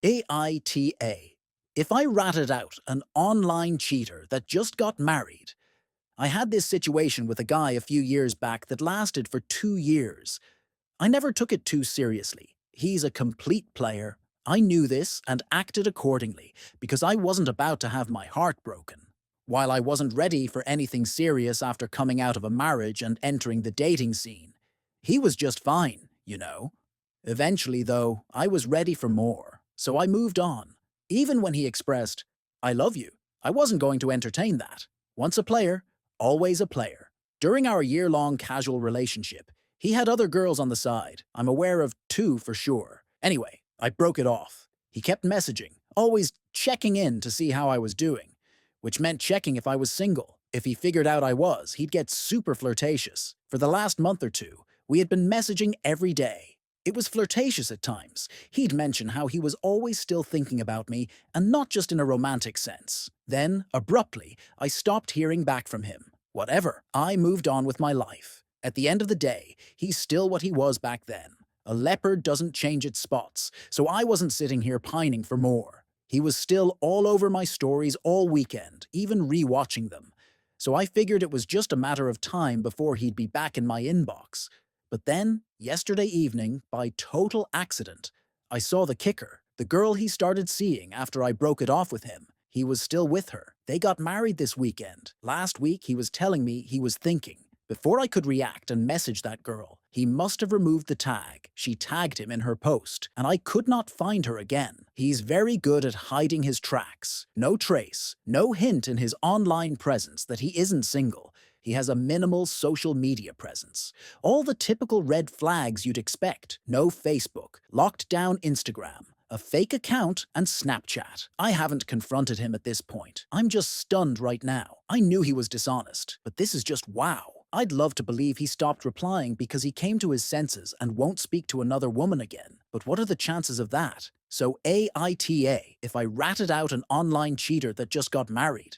Aita. If I ratted out an online cheater that just got married, I had this situation with a guy a few years back that lasted for 2 years. I never took it too seriously. He's a complete player. I knew this and acted accordingly because I wasn't about to have my heart broken. While I wasn't ready for anything serious after coming out of a marriage and entering the dating scene, he was just fine. Eventually, though, I was ready for more, so I moved on. Even when he expressed, "I love you," I wasn't going to entertain that. Once a player, always a player. During our year-long casual relationship, he had other girls on the side. I'm aware of two for sure. Anyway, I broke it off. He kept messaging, always checking in to see how I was doing, which meant checking if I was single. If he figured out I was, he'd get super flirtatious. For the last month or two, we had been messaging every day. It was flirtatious at times. He'd mention how he was always still thinking about me, and not just in a romantic sense. Then, abruptly, I stopped hearing back from him. Whatever, I moved on with my life. At the end of the day, he's still what he was back then. A leopard doesn't change its spots, so I wasn't sitting here pining for more. He was still all over my stories all weekend, even re-watching them. So I figured it was just a matter of time before he'd be back in my inbox. But then, yesterday evening, by total accident, I saw the kicker, the girl he started seeing after I broke it off with him. He was still with her. They got married this weekend. Last week, he was telling me he was thinking. Before I could react and message that girl, he must have removed the tag. She tagged him in her post, and I could not find her again. He's very good at hiding his tracks. No trace, no hint in his online presence that he isn't single. He has a minimal social media presence. All the typical red flags you'd expect. No Facebook, locked down Instagram, a fake account, and Snapchat. I haven't confronted him at this point. I'm just stunned right now. I knew he was dishonest, but this is just wow. I'd love to believe he stopped replying because he came to his senses and won't speak to another woman again. But what are the chances of that? So AITA, if I ratted out an online cheater that just got married,